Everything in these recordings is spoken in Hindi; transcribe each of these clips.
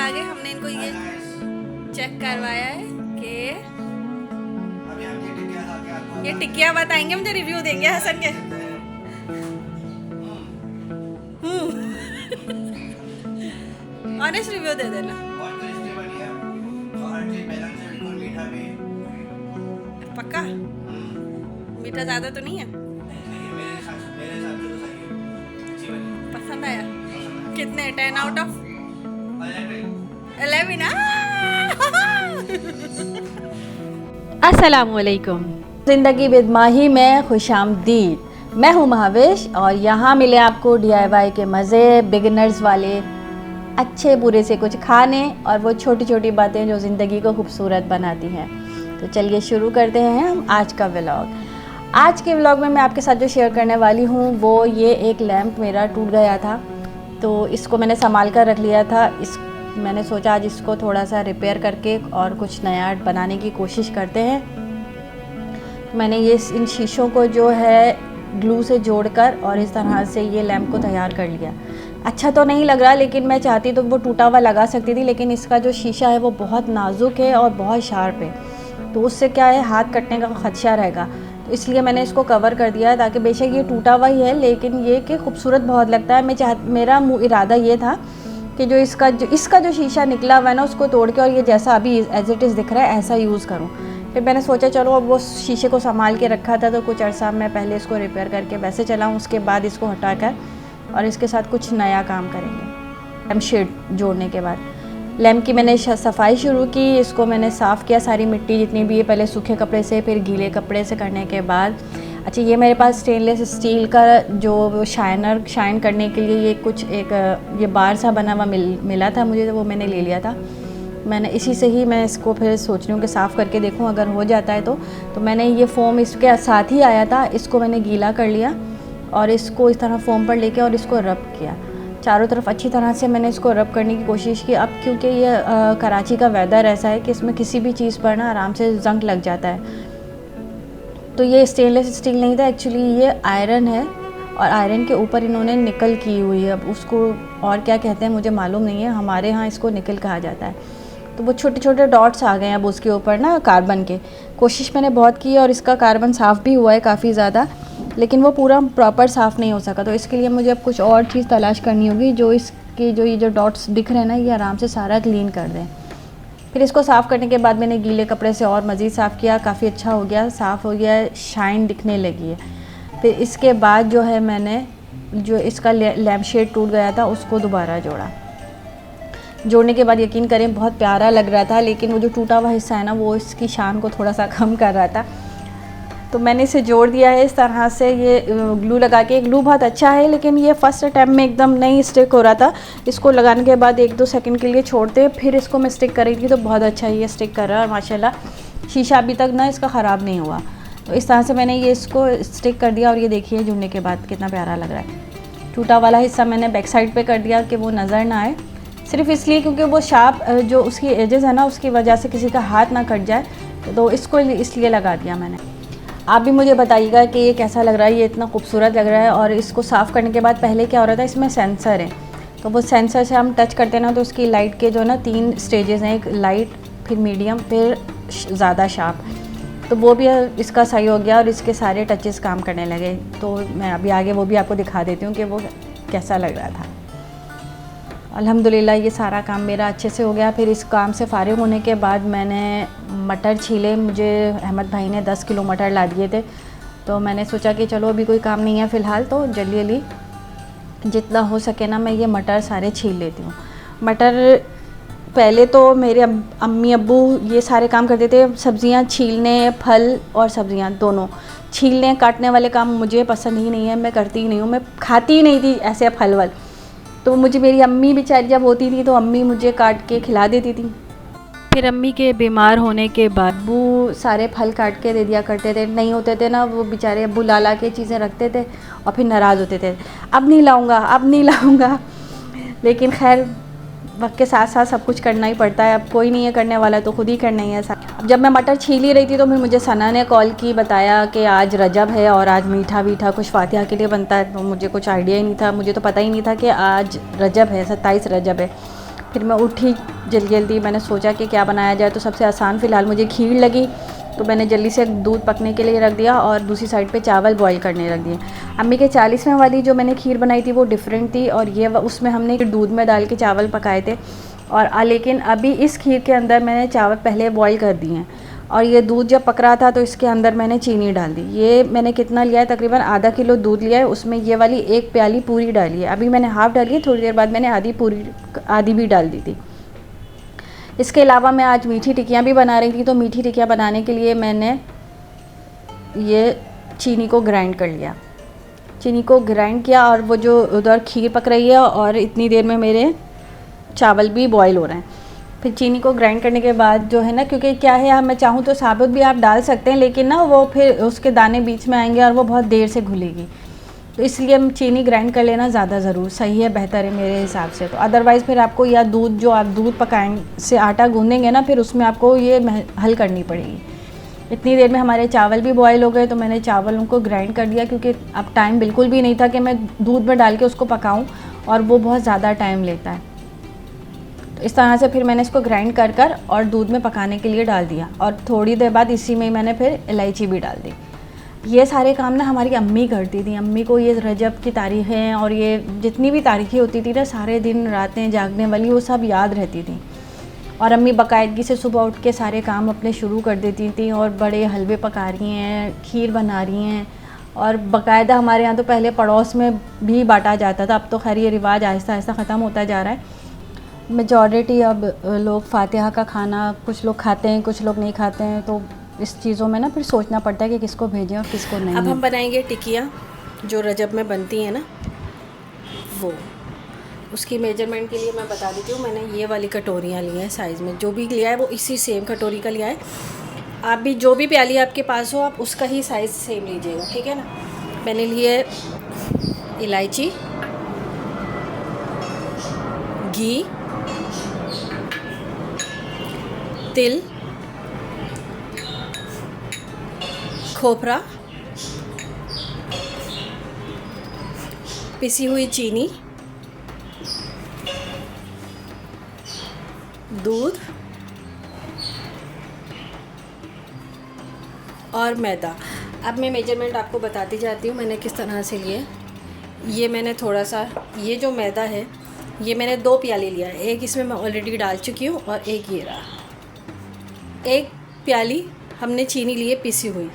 आगे हमने इनको ये चेक करवाया है कि ये टिकिया बताएंगे, मुझे रिव्यू देंगे हसन के। ऑनेस्ट रिव्यू दे देना। पक्का मीठा ज़्यादा तो नहीं है? पसंद आया? कितने 10 आउट ऑफ 11? अस्सलामुअलैकुम। ज़िंदगी विद माही में खुशामदीद। मैं हूँ महाविश और यहाँ मिले आपको DIY के मज़े, बिगिनर्स वाले, अच्छे बुरे से कुछ खाने और वो छोटी छोटी बातें जो ज़िंदगी को खूबसूरत बनाती हैं। तो चलिए शुरू करते हैं हम आज का व्लॉग। आज के व्लॉग में मैं आपके साथ जो शेयर करने वाली हूँ वो ये एक लैंप मेरा टूट गया था, तो इसको मैंने संभाल कर रख लिया था। मैंने सोचा आज इसको थोड़ा सा रिपेयर करके और कुछ नया बनाने की कोशिश करते हैं। मैंने इन शीशों को जो है ग्लू से जोड़कर और इस तरह से ये लैंप को तैयार कर लिया। अच्छा तो नहीं लग रहा, लेकिन मैं चाहती तो वो टूटा हुआ लगा सकती थी, लेकिन इसका जो शीशा है वो बहुत नाजुक है और बहुत शार्प है, तो उससे क्या है हाथ कटने का खदशा रहेगा। तो इसलिए मैंने इसको कवर कर दिया है, ताकि बेशक ये टूटा हुआ ही है लेकिन ये कि खूबसूरत बहुत लगता है। मेरा इरादा ये था कि जो इसका जो शीशा निकला हुआ है ना, उसको तोड़ के और ये जैसा अभी एज इट इज़ दिख रहा है ऐसा यूज़ करूँ। फिर मैंने सोचा चलो अब वो शीशे को संभाल के रखा था, तो कुछ अर्सा मैं पहले इसको रिपेयर करके वैसे चलाऊँ, उसके बाद इसको हटाकर और इसके साथ कुछ नया काम करेंगे। लैम्प शेड जोड़ने के बाद लैम्प की मैंने सफाई शुरू की। इसको मैंने साफ़ किया, सारी मिट्टी जितनी भी है, पहले सूखे कपड़े से फिर गीले कपड़े से करने के बाद। अच्छा, ये मेरे पास स्टेनलेस स्टील का जो शाइन करने के लिए ये बार सा बना हुआ मिला था मुझे, तो वो मैंने ले लिया था। मैंने इसी से ही मैं इसको फिर सोच रही हूँ कि साफ़ करके देखूँ अगर हो जाता है तो मैंने ये फ़ोम इसके साथ ही आया था, इसको मैंने गीला कर लिया और इसको इस तरह फ़ोम पर लेके और इसको रब किया चारों तरफ अच्छी तरह से। मैंने इसको रब करने की कोशिश की। अब क्योंकि ये कराची का वेदर ऐसा है कि इसमें किसी भी चीज़ पर ना आराम से जंग लग जाता है। तो ये स्टेनलेस स्टील नहीं था, एक्चुअली ये आयरन है और आयरन के ऊपर इन्होंने निकल की हुई है। अब उसको और क्या कहते हैं मुझे मालूम नहीं है, हमारे यहाँ इसको निकल कहा जाता है। तो वो छोटे छोटे डॉट्स आ गए हैं अब उसके ऊपर ना कार्बन के। कोशिश मैंने बहुत की और इसका कार्बन साफ़ भी हुआ है काफ़ी ज़्यादा, लेकिन वो पूरा प्रॉपर साफ़ नहीं हो सका। तो इसके लिए मुझे अब कुछ और चीज़ तलाश करनी होगी जो ये जो डॉट्स दिख रहे हैं ना, ये आराम से सारा क्लीन कर दें। फिर इसको साफ़ करने के बाद मैंने गीले कपड़े से और मज़ीद साफ़ किया, काफ़ी अच्छा हो गया, साफ़ हो गया, शाइन दिखने लगी है। फिर इसके बाद जो है मैंने जो इसका लैम्प शेड टूट गया था उसको दोबारा जोड़ने के बाद यकीन करें बहुत प्यारा लग रहा था, लेकिन वो जो टूटा हुआ हिस्सा है ना वो इसकी शान को थोड़ा सा कम कर रहा था। तो मैंने इसे जोड़ दिया है इस तरह से, ये ग्लू लगा के। ग्लू बहुत अच्छा है लेकिन ये फर्स्ट अटैम्प्ट में एकदम नहीं स्टिक हो रहा था। इसको लगाने के बाद 1-2 सेकंड के लिए छोड़ते फिर इसको मैं स्टिक कर रही थी, तो बहुत अच्छा ये स्टिक कर रहा है और माशाल्लाह शीशा अभी तक ना इसका ख़राब नहीं हुआ। तो इस तरह से मैंने ये इसको स्टिक कर दिया और ये देखिए जुड़ने के बाद कितना प्यारा लग रहा है। टूटा वाला हिस्सा मैंने बैक साइड पर कर दिया कि वो नज़र ना आए, सिर्फ इसलिए क्योंकि वो शार्प जो उसकी एजेस है ना उसकी वजह से किसी का हाथ ना कट जाए, तो इसको इसलिए लगा दिया मैंने। आप भी मुझे बताइएगा कि ये कैसा लग रहा है, ये इतना खूबसूरत लग रहा है। और इसको साफ़ करने के बाद पहले क्या हो रहा था, इसमें सेंसर है, तो वो सेंसर से हम टच करते हैं ना तो उसकी लाइट के जो ना 3 स्टेजेस हैं, एक लाइट, फिर मीडियम, फिर ज़्यादा शार्प। तो वो भी इसका सही हो गया और इसके सारे टचेस काम करने लगे। तो मैं अभी आगे वो भी आपको दिखा देती हूँ कि वो कैसा लग रहा था। अल्हम्दुलिल्लाह ये सारा काम मेरा अच्छे से हो गया। फिर इस काम से फ़ारिग होने के बाद मैंने मटर छीले। मुझे अहमद भाई ने 10 किलो मटर ला दिए थे, तो मैंने सोचा कि चलो अभी कोई काम नहीं है फ़िलहाल, तो जल्दी जितना हो सके ना मैं ये मटर सारे छील लेती हूँ। मटर पहले तो मेरे अम्मी अब्बू ये सारे काम करते थे, सब्ज़ियाँ छीलने, फल और सब्ज़ियाँ दोनों छीलने काटने वाले काम मुझे पसंद ही नहीं है, मैं करती ही नहीं हूँ, मैं खाती ही नहीं थी ऐसे फल वल। तो मुझे मेरी अम्मी बेचारी जब होती थी तो अम्मी मुझे काट के खिला देती थी। फिर अम्मी के बीमार होने के बाद अब्बू सारे फल काट के दे दिया करते थे, नहीं होते थे ना वो बेचारे अब्बू ला के चीज़ें रखते थे और फिर नाराज़ होते थे, अब नहीं लाऊंगा। लेकिन खैर वक्त के साथ साथ सब कुछ करना ही पड़ता है, अब कोई नहीं है करने वाला तो खुद ही करना ही है। अब जब मैं मटर छील ही रही थी तो फिर मुझे सना ने कॉल की, बताया कि आज रजब है और आज मीठा कुछ फातिहा के लिए बनता है। तो मुझे कुछ आइडिया ही नहीं था, मुझे तो पता ही नहीं था कि आज रजब है, 27 रजब है। फिर मैं उठी जल्दी जल्दी, मैंने सोचा कि क्या बनाया जाए, तो सबसे आसान फ़िलहाल मुझे खीर लगी, तो मैंने जल्दी से दूध पकने के लिए रख दिया और दूसरी साइड पे चावल बॉईल करने रख दिए। अम्मी के 40वें वाली जो मैंने खीर बनाई थी वो डिफरेंट थी, और ये उसमें हमने दूध में डाल के चावल पकाए थे, और लेकिन अभी इस खीर के अंदर मैंने चावल पहले बॉईल कर दिए हैं, और ये दूध जब पक रहा था तो इसके अंदर मैंने चीनी डाल दी। ये मैंने कितना लिया है, तकरीबन आधा किलो दूध लिया है, उसमें ये वाली 1 प्याली पूरी डाली है। अभी मैंने हाफ़ डाली है, थोड़ी देर बाद मैंने आधी भी डाल दी थी। इसके अलावा मैं आज मीठी टिक्कियाँ भी बना रही थी, तो मीठी टिक्कियाँ बनाने के लिए मैंने ये चीनी को ग्राइंड कर लिया, चीनी को ग्राइंड किया, और वो जो उधर खीर पक रही है और इतनी देर में मेरे चावल भी बॉईल हो रहे हैं। फिर चीनी को ग्राइंड करने के बाद जो है ना, क्योंकि क्या है, मैं चाहूँ तो साबुत भी आप डाल सकते हैं, लेकिन ना वो फिर उसके दाने बीच में आएंगे और वो बहुत देर से घुलेगी, तो इसलिए हम चीनी ग्राइंड कर लेना ज़्यादा ज़रूर सही है, बेहतर है मेरे हिसाब से। तो अदरवाइज़ फिर आपको या दूध जो आप दूध पकाएंगे से आटा गूँधेंगे ना, फिर उसमें आपको ये हल करनी पड़ेगी। इतनी देर में हमारे चावल भी बॉयल हो गए, तो मैंने चावल उनको ग्राइंड कर दिया, क्योंकि अब टाइम बिल्कुल भी नहीं था कि मैं दूध में डाल के उसको पकाऊँ, और वो बहुत ज़्यादा टाइम लेता है। तो इस तरह से फिर मैंने इसको ग्राइंड कर और दूध में पकाने के लिए डाल दिया, और थोड़ी देर बाद इसी में मैंने फिर इलायची भी डाल दी। ये सारे काम ना हमारी अम्मी करती थी। अम्मी को ये रजब की तारीख़ें और ये जितनी भी तारीख़ें होती थी ना, सारे दिन रातें जागने वाली, वो सब याद रहती थी, और अम्मी बाकायदगी से सुबह उठ के सारे काम अपने शुरू कर देती थी, और बड़े हलवे पका रही हैं, खीर बना रही हैं, और बाकायदा हमारे यहाँ तो पहले पड़ोस में भी बांटा जाता था, अब तो खैर ये रिवाज आहिस्ता आहिस्ता ख़त्म होता जा रहा है। मेजॉरिटी अब लोग फातिहा का खाना कुछ लोग खाते हैं, कुछ लोग नहीं खाते हैं, तो इस चीज़ों में ना फिर सोचना पड़ता है कि किसको भेजें और किसको नहीं। अब हम बनाएंगे टिकिया जो रजब में बनती हैं ना, वो उसकी मेजरमेंट के लिए मैं बता देती हूँ। मैंने ये वाली कटोरियाँ ली हैं, साइज़ में जो भी लिया है वो इसी सेम कटोरी का लिया है। आप भी जो भी प्याली आपके पास हो आप उसका ही साइज़ सेम लीजिएगा, ठीक है ना। मैंने लिए इलायची, घी, तिल, खोपरा, पिसी हुई चीनी, दूध और मैदा। अब मैं मेजरमेंट आपको बताती जाती हूँ मैंने किस तरह से लिए। ये मैंने थोड़ा सा, ये जो मैदा है ये मैंने 2 प्याली लिया है, एक इसमें मैं ऑलरेडी डाल चुकी हूँ और एक ये रहा। 1 प्याली हमने चीनी लिए पिसी हुई।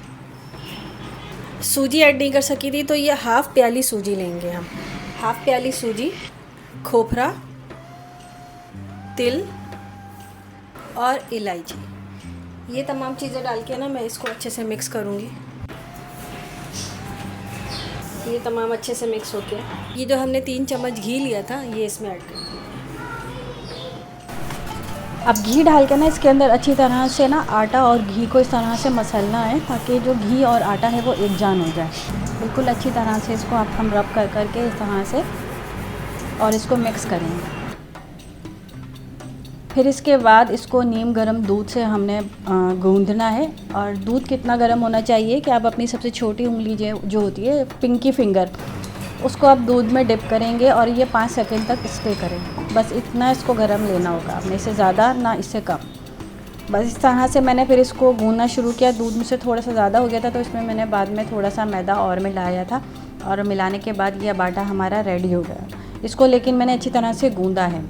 सूजी ऐड नहीं कर सकी थी तो ये हाफ़ प्याली सूजी लेंगे हम, हाफ़ प्याली सूजी, खोपरा, तिल और इलायची, ये तमाम चीज़ें डाल के ना मैं इसको अच्छे से मिक्स करूँगी। ये तमाम अच्छे से मिक्स हो गया। ये जो हमने 3 चम्मच घी लिया था ये इसमें ऐड कर दिया। अब घी डाल के ना इसके अंदर अच्छी तरह से ना आटा और घी को इस तरह से मसलना है, ताकि जो घी और आटा है वो एक जान हो जाए। बिल्कुल अच्छी तरह से इसको आप हम रब कर करके इस तरह से और इसको मिक्स करेंगे। फिर इसके बाद इसको नीम गर्म दूध से हमने गूंदना है। और दूध कितना गर्म होना चाहिए कि आप अपनी सबसे छोटी उंगली जो होती है पिंकी फिंगर, उसको आप दूध में डिप करेंगे और ये 5 सेकंड तक स्टे करेंगे। बस इतना इसको गर्म लेना होगा, ना इससे ज़्यादा ना इससे कम। बस इस तरह से मैंने फिर इसको गूंदना शुरू किया। दूध मुझसे थोड़ा सा ज़्यादा हो गया था तो इसमें मैंने बाद में थोड़ा सा मैदा और मिलाया था, और मिलाने के बाद ये बाटा हमारा रेडी हो गया। इसको लेकिन मैंने अच्छी तरह से गूंदा है।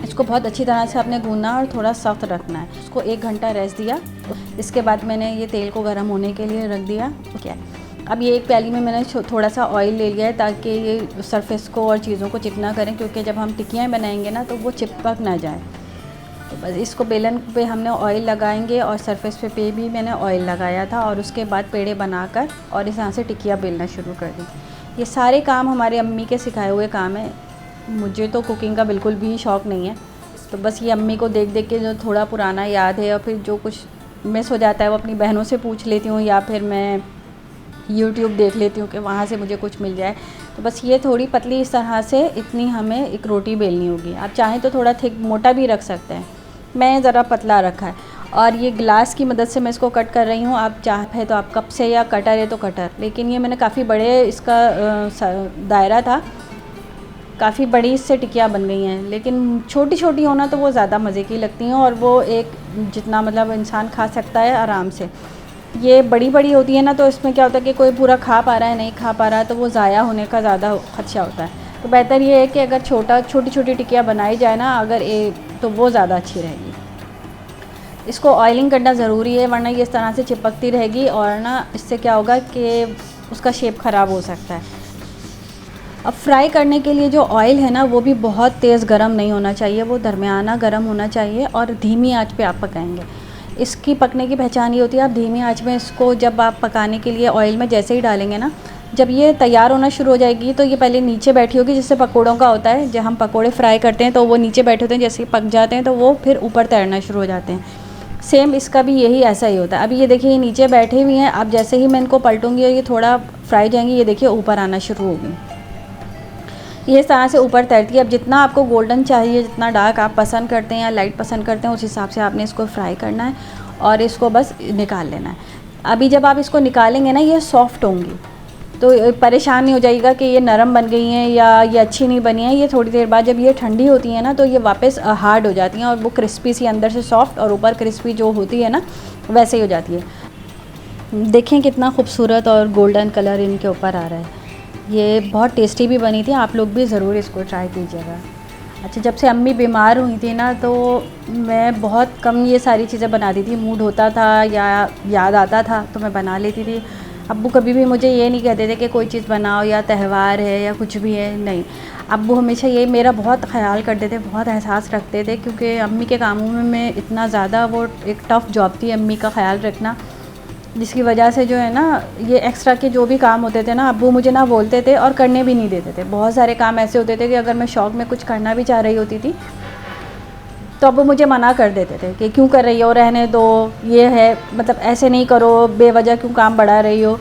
इसको बहुत अच्छी तरह से आपने गूंदना और थोड़ा सख्त रखना है। इसको 1 घंटा रेस्ट दिया। इसके बाद मैंने ये तेल को गर्म होने के लिए रख दिया। क्या अब ये 1 प्याली में मैंने थोड़ा सा ऑयल ले लिया है, ताकि ये सरफेस को और चीज़ों को चिकना करें, क्योंकि जब हम टिक्कियाँ बनाएंगे ना तो वो चिपक ना जाए। तो बस इसको बेलन पे हमने ऑयल लगाएंगे और सरफेस पे भी मैंने ऑयल लगाया था, और उसके बाद पेड़े बनाकर और इस तरह से टिक्कियाँ बेलना शुरू कर दी। ये सारे काम हमारे अम्मी के सिखाए हुए काम हैं। मुझे तो कुकिंग का बिल्कुल भी शौक़ नहीं है, तो बस ये अम्मी को देख देख के जो थोड़ा पुराना याद है, और फिर जो कुछ मिस हो जाता है वो अपनी बहनों से पूछ लेती हूँ, या फिर मैं YouTube देख लेती हूँ कि वहाँ से मुझे कुछ मिल जाए। तो बस ये थोड़ी पतली इस तरह से इतनी हमें एक रोटी बेलनी होगी। आप चाहें तो थोड़ा थिक मोटा भी रख सकते हैं, मैं ज़रा पतला रखा है। और ये ग्लास की मदद से मैं इसको कट कर रही हूँ। आप चाहे तो आप कप से, या कटर है तो कटर, लेकिन ये मैंने काफ़ी बड़े इसका दायरा था काफ़ी बड़ी इससे टिकिया बन गई हैं, लेकिन छोटी छोटी होना तो वो ज़्यादा मज़े की लगती हैं और वो एक जितना मतलब इंसान खा सकता है आराम से। ये बड़ी बड़ी होती है ना, तो इसमें क्या होता है कि कोई पूरा खा पा रहा है, नहीं खा पा रहा है, तो वो ज़ाया होने का ज़्यादा खदशा होता है। तो बेहतर ये है कि अगर छोटी छोटी टिकिया बनाई जाए ना अगर तो वो ज़्यादा अच्छी रहेगी। इसको ऑयलिंग करना ज़रूरी है, वरना ये इस तरह से चिपकती रहेगी और ना इससे क्या होगा कि उसका शेप ख़राब हो सकता है। अब फ्राई करने के लिए जो ऑयल है ना वो भी बहुत तेज़ गरम नहीं होना चाहिए, वो दरमियाना गरम होना चाहिए और धीमी आंच पे आप पकाएंगे। इसकी पकने की पहचान ये होती है, आप धीमी आंच में इसको जब आप पकाने के लिए ऑयल में जैसे ही डालेंगे ना, जब ये तैयार होना शुरू हो जाएगी तो ये पहले नीचे बैठी होगी, जैसे पकोड़ों का होता है, जब हम पकोड़े फ्राई करते हैं तो वो नीचे बैठे होते हैं, जैसे ही पक जाते हैं तो वो फिर ऊपर तैरना शुरू हो जाते हैं। सेम इसका भी यही ऐसा ही होता है। अभी ये देखिए ये नीचे बैठे हुए हैं, अब जैसे ही मैं इनको पलटूंगी और ये थोड़ा फ्राई जाएंगी, ये देखिए ऊपर आना शुरू होगी, ये इस तरह से ऊपर तैरती है। अब जितना आपको गोल्डन चाहिए, जितना डार्क आप पसंद करते हैं या लाइट पसंद करते हैं, उस हिसाब से आपने इसको फ्राई करना है और इसको बस निकाल लेना है। अभी जब आप इसको निकालेंगे ना ये सॉफ्ट होंगी, तो परेशान नहीं हो जाइएगा कि ये नरम बन गई हैं या ये अच्छी नहीं बनी हैं। ये थोड़ी देर बाद जब ये ठंडी होती हैं ना तो ये वापस हार्ड हो जाती हैं और वो क्रिस्पी सी अंदर से सॉफ्ट और ऊपर क्रिस्पी जो होती है ना वैसे ही हो जाती है। देखें कितना खूबसूरत और गोल्डन कलर इनके ऊपर आ रहा है। ये बहुत टेस्टी भी बनी थी, आप लोग भी ज़रूर इसको ट्राई कीजिएगा। अच्छा, जब से अम्मी बीमार हुई थी ना तो मैं बहुत कम ये सारी चीज़ें बनाती थी, मूड होता था या याद आता था तो मैं बना लेती थी। अब्बू कभी भी मुझे ये नहीं कहते थे कि कोई चीज़ बनाओ या त्यौहार है या कुछ भी है, नहीं। अब्बू हमेशा ये मेरा बहुत ख्याल करते थे, बहुत एहसास रखते थे, क्योंकि अम्मी के कामों में मैं इतना ज़्यादा, वो एक टफ़ जॉब थी अम्मी का ख्याल रखना, जिसकी वजह से जो है ना ये एक्स्ट्रा के जो भी काम होते थे ना अब्बू मुझे ना बोलते थे और करने भी नहीं देते थे। बहुत सारे काम ऐसे होते थे कि अगर मैं शौक़ में कुछ करना भी चाह रही होती थी तो अब्बू मुझे मना कर देते थे कि क्यों कर रही हो, रहने दो, ये है, मतलब ऐसे नहीं करो, बेवजह क्यों काम बढ़ा रही हो।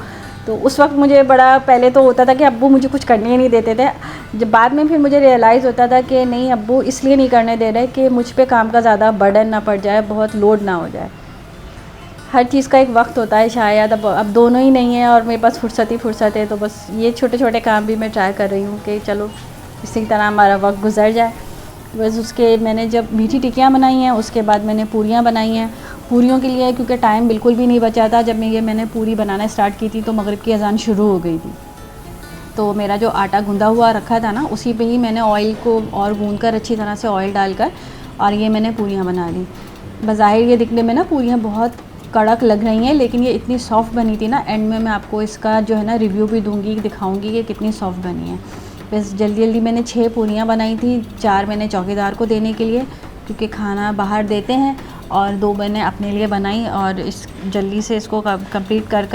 तो उस वक्त मुझे बड़ा पहले तो होता था कि अब्बू मुझे कुछ करने ही नहीं देते थे। जब बाद में फिर मुझे रियलाइज़ होता था कि नहीं, अब्बू इसलिए नहीं करने दे रहे कि मुझ पे काम का ज़्यादा बर्डन ना पड़ जाए, बहुत लोड ना हो जाए। हर चीज़ का एक वक्त होता है शायद, अब दोनों ही नहीं है और मेरे पास फुर्सत है, तो बस ये छोटे छोटे काम भी मैं ट्राई कर रही हूँ कि चलो इसी तरह हमारा वक्त गुजर जाए। बस उसके मैंने जब मीठी टिक्कियाँ बनाई हैं उसके बाद मैंने पूरियाँ बनाई हैं। पूरियों के लिए क्योंकि टाइम बिल्कुल भी नहीं बचा था, जब मैंने पूरी बनाना स्टार्ट की थी तो मगरिब की अज़ान शुरू हो गई थी। तो मेरा जो आटा गूंदा हुआ रखा था ना उसी पे ही मैंने ऑयल को और गूंद कर अच्छी तरह से ऑयल डालकर और ये मैंने पूरियाँ बना ली। बज़ाहिर ये दिखने में ना पूरियाँ बहुत कड़क लग रही हैं, लेकिन ये इतनी सॉफ़्ट बनी थी ना, एंड में मैं आपको इसका जो है ना रिव्यू भी दूंगी, दिखाऊंगी कि कितनी सॉफ़्ट बनी है। बस जल्दी जल्दी मैंने 6 पूरियाँ बनाई थी, 4 मैंने चौकीदार को देने के लिए क्योंकि खाना बाहर देते हैं, और 2 मैंने अपने लिए बनाई। और इस जल्दी से इसको कंप्लीट कर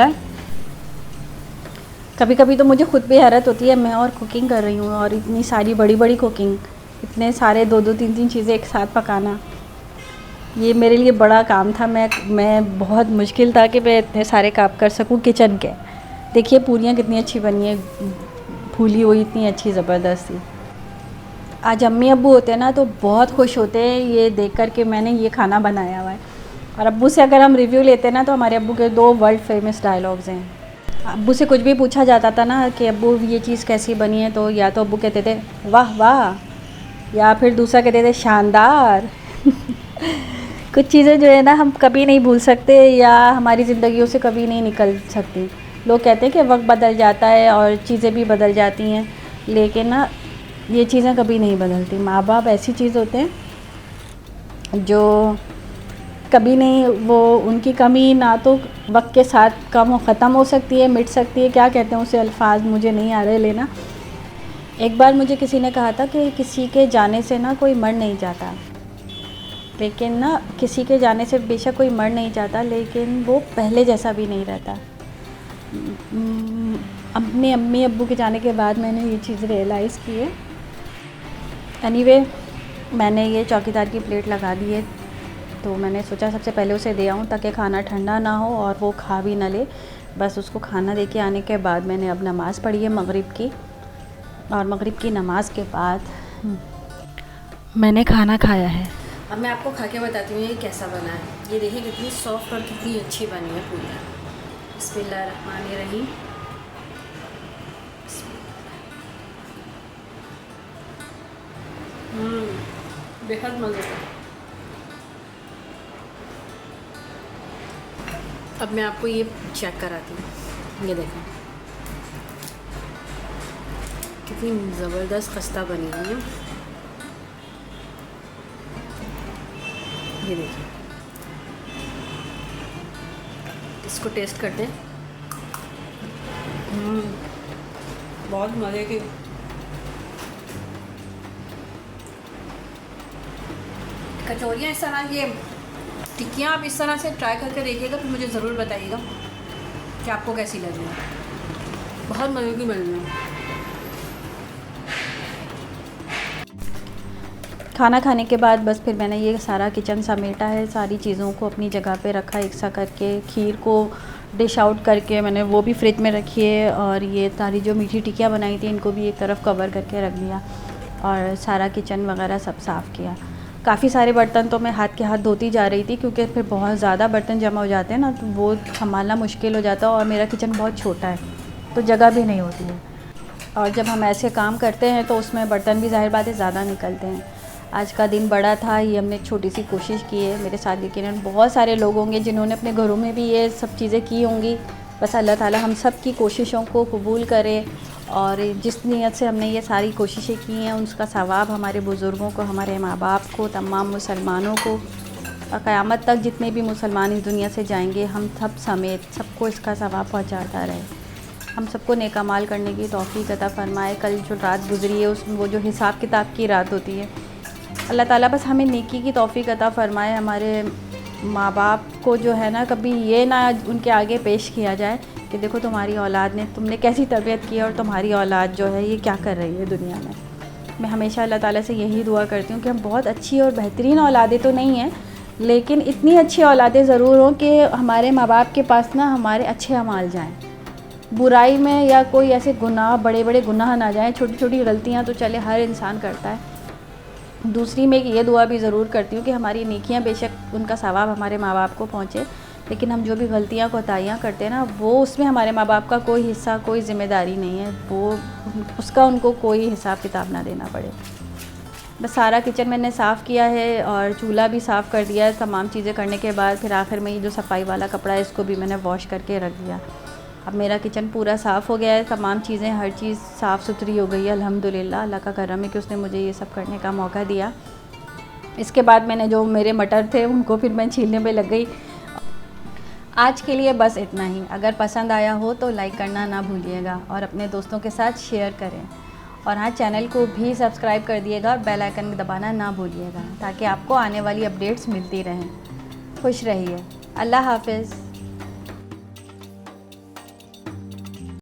कभी कभी तो मुझे खुद भी हैरत होती है, मैं और कुकिंग कर रही हूँ और इतनी सारी बड़ी बड़ी कुकिंग, इतने सारे 2-2 3-3 चीज़ें एक साथ पकाना, ये मेरे लिए बड़ा काम था। मैं बहुत मुश्किल था कि मैं इतने सारे काम कर सकूं किचन के। देखिए पूरियाँ कितनी अच्छी बनी है, फूली हुई, इतनी अच्छी ज़बरदस्त थी। आज अम्मी अब्बू होते हैं ना तो बहुत खुश होते हैं ये देख कर के मैंने ये खाना बनाया हुआ है। और अब्बू से अगर हम रिव्यू लेते हैं ना तो हमारे अब्बू के 2 वर्ल्ड फेमस डायलॉग्स हैं। अब्बू से कुछ भी पूछा जाता था ना कि अब्बू ये चीज़ कैसी बनी है, तो या तो अब्बू कहते थे वाह वाह, या फिर दूसरा कहते थे शानदार। कुछ चीज़ें जो है ना हम कभी नहीं भूल सकते या हमारी ज़िंदगियों से कभी नहीं निकल सकती। लोग कहते हैं कि वक्त बदल जाता है और चीज़ें भी बदल जाती हैं, लेकिन ना ये चीज़ें कभी नहीं बदलती। माँ बाप ऐसी चीज़ होते हैं जो कभी नहीं, वो उनकी कमी ना तो वक्त के साथ ख़त्म हो सकती है, मिट सकती है, क्या कहते हैं उसे, अल्फाज मुझे नहीं आ रहे लेना। एक बार मुझे किसी ने कहा था कि किसी के जाने से ना कोई मर नहीं जाता, लेकिन ना किसी के जाने से बेशक कोई मर नहीं जाता, लेकिन वो पहले जैसा भी नहीं रहता। अपने अम्मी अब्बू के जाने के बाद मैंने ये चीज़ रियलाइज़ की है। एनीवे, मैंने ये चौकीदार की प्लेट लगा दी है, तो मैंने सोचा सबसे पहले उसे दे आऊँ ताकि खाना ठंडा ना हो और वो खा भी ना ले। बस उसको खाना दे के आने के बाद मैंने अब नमाज़ पढ़ी है मगरिब की, और मगरिब की नमाज के बाद मैंने खाना खाया है। अब मैं आपको खा के बताती हूँ ये कैसा बना है। ये देखिए कितनी सॉफ्ट और कितनी अच्छी बनी है पूरियाँ। बिस्मिल्लाहिर्रहमानिर्रहीम। बेहद मज़े का। अब मैं आपको ये चेक कराती हूँ, ये देखें कितनी ज़बरदस्त खस्ता बनी हुई है। ये देखिए, इसको टेस्ट करते हैं। बहुत मज़े की। कचौरियाँ इस तरह, ये टिक्कियाँ आप इस तरह से ट्राई करके देखिएगा, फिर मुझे ज़रूर बताइएगा कि आपको कैसी लगी है। बहुत मज़े की बनी है। खाना खाने के बाद बस फिर मैंने ये सारा किचन समेटा है, सारी चीज़ों को अपनी जगह पे रखा एक सा करके। खीर को डिश आउट करके मैंने वो भी फ्रिज में रखी है, और ये सारी जो मीठी टिक्कियाँ बनाई थी इनको भी एक तरफ कवर करके रख दिया, और सारा किचन वगैरह सब साफ़ किया। काफ़ी सारे बर्तन तो मैं हाथ के हाथ धोती जा रही थी, क्योंकि फिर बहुत ज़्यादा बर्तन जमा हो जाते हैं ना, तो वो संभालना मुश्किल हो जाता है, और मेरा किचन बहुत छोटा है तो जगह भी नहीं होती है। और जब हम ऐसे काम करते हैं तो उसमें बर्तन भी ज़ाहिर बात है ज़्यादा निकलते हैं। आज का दिन बड़ा था, ये हमने एक छोटी सी कोशिश की है मेरे साथ, लेकिन बहुत सारे लोग होंगे जिन्होंने अपने घरों में भी ये सब चीज़ें की होंगी। बस अल्लाह ताला हम सब की कोशिशों को कबूल करे, और जिस नीयत से हमने ये सारी कोशिशें की हैं उसका सवाब हमारे बुज़ुर्गों को, हमारे माँ बाप को, तमाम मुसलमानों को, और क़यामत तक जितने भी मुसलमान इस दुनिया से जाएंगे हम सब समेत सबको इसका सवाब पहुँचाता रहे। हम सबको नेक अमाल करने की तौफ़ीक़ अता फ़रमाए। कल जो रात गुज़री है उसमें वो जो हिसाब किताब की रात होती है, अल्लाह ताला बस हमें नेकी की तौफ़ीक़ अता फ़रमाए। हमारे माँ बाप को जो है ना, कभी ये ना उनके आगे पेश किया जाए कि देखो तुम्हारी औलाद ने, तुमने कैसी तरबियत की है और तुम्हारी औलाद जो है ये क्या कर रही है दुनिया में। मैं हमेशा अल्लाह ताला से यही दुआ करती हूँ कि हम बहुत अच्छी और बेहतरीन औलादें तो नहीं हैं, लेकिन इतनी अच्छी औलादें ज़रूर हों कि हमारे माँ बाप के पास ना हमारे अच्छे अमाल जाएँ, बुराई में या कोई ऐसे गुनाह, बड़े बड़े गुनाह ना जाएँ। छोटी छोटी गलतियाँ तो चले हर इंसान करता है। दूसरी मैं ये दुआ भी ज़रूर करती हूँ कि हमारी नेकियां बेशक उनका सवाब हमारे माँ बाप को पहुँचे, लेकिन हम जो भी गलतियाँ कोताहियाँ करते हैं ना, वो उसमें हमारे माँ बाप का कोई हिस्सा, कोई ज़िम्मेदारी नहीं है, वो उसका उनको कोई हिसाब किताब ना देना पड़े। बस सारा किचन मैंने साफ़ किया है और चूल्हा भी साफ़ कर दिया है। तमाम चीज़ें करने के बाद फिर आखिर में ये जो सफाई वाला कपड़ा है इसको भी मैंने वॉश करके रख दिया। अब मेरा किचन पूरा साफ़ हो गया है, तमाम चीज़ें, हर चीज़ साफ़ सुथरी हो गई है अल्हम्दुलिल्लाह। अल्लाह का करम है कि उसने मुझे ये सब करने का मौका दिया। इसके बाद मैंने जो मेरे मटर थे उनको फिर मैं छीलने में लग गई। आज के लिए बस इतना ही। अगर पसंद आया हो तो लाइक करना ना भूलिएगा और अपने दोस्तों के साथ शेयर करें, और हाँ, चैनल को भी सब्सक्राइब कर दिएगा और बेल आइकन दबाना ना भूलिएगा, ताकि आपको आने वाली अपडेट्स मिलती रहें। खुश रहिए। अल्लाह हाफ़िज़।